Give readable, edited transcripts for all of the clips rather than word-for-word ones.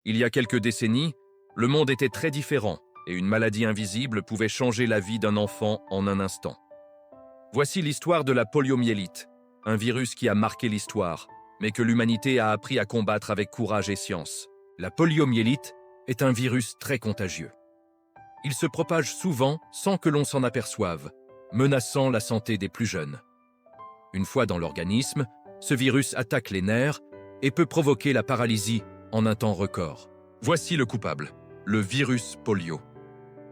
Il y a quelques décennies, le monde était très différent et une maladie invisible pouvait changer la vie d'un enfant en un instant. Voici l'histoire de la poliomyélite, un virus qui a marqué l'histoire, mais que l'humanité a appris à combattre avec courage et science. La poliomyélite est un virus très contagieux. Il se propage souvent sans que l'on s'en aperçoive, menaçant la santé des plus jeunes. Une fois dans l'organisme, ce virus attaque les nerfs et peut provoquer la paralysie en un temps record. Voici le coupable, le virus polio.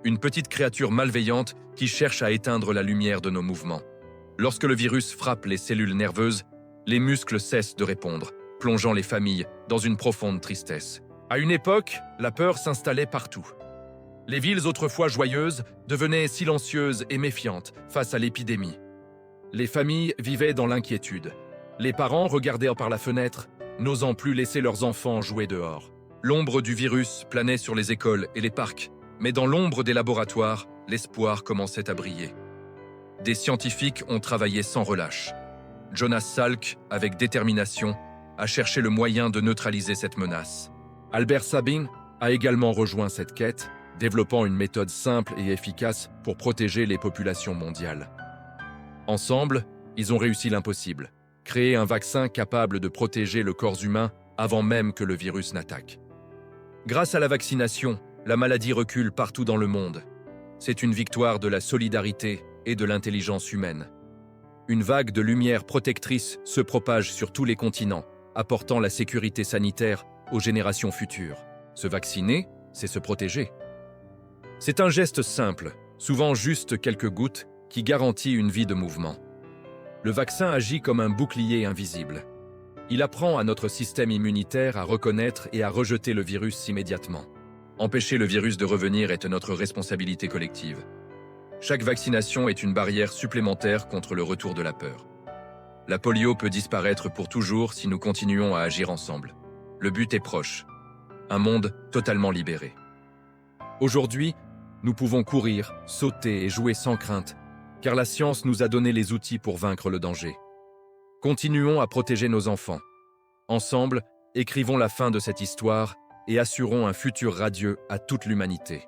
Une petite créature malveillante qui cherche à éteindre la lumière de nos mouvements. Lorsque le virus frappe les cellules nerveuses, les muscles cessent de répondre, plongeant les familles dans une profonde tristesse. À une époque, la peur s'installait partout. Les villes autrefois joyeuses devenaient silencieuses et méfiantes face à l'épidémie. Les familles vivaient dans l'inquiétude. Les parents regardaient par la fenêtre, n'osant plus laisser leurs enfants jouer dehors. L'ombre du virus planait sur les écoles et les parcs, mais dans l'ombre des laboratoires, l'espoir commençait à briller. Des scientifiques ont travaillé sans relâche. Jonas Salk, avec détermination, a cherché le moyen de neutraliser cette menace. Albert Sabin a également rejoint cette quête, développant une méthode simple et efficace pour protéger les populations mondiales. Ensemble, ils ont réussi l'impossible, créer un vaccin capable de protéger le corps humain avant même que le virus n'attaque. Grâce à la vaccination, la maladie recule partout dans le monde. C'est une victoire de la solidarité et de l'intelligence humaine. Une vague de lumière protectrice se propage sur tous les continents, apportant la sécurité sanitaire aux générations futures. Se vacciner, c'est se protéger. C'est un geste simple, souvent juste quelques gouttes, qui garantit une vie de mouvement. Le vaccin agit comme un bouclier invisible. Il apprend à notre système immunitaire à reconnaître et à rejeter le virus immédiatement. Empêcher le virus de revenir est notre responsabilité collective. Chaque vaccination est une barrière supplémentaire contre le retour de la peur. La polio peut disparaître pour toujours si nous continuons à agir ensemble. Le but est proche. Un monde totalement libéré. Aujourd'hui, nous pouvons courir, sauter et jouer sans crainte, car la science nous a donné les outils pour vaincre le danger. Continuons à protéger nos enfants. Ensemble, écrivons la fin de cette histoire et assurons un futur radieux à toute l'humanité.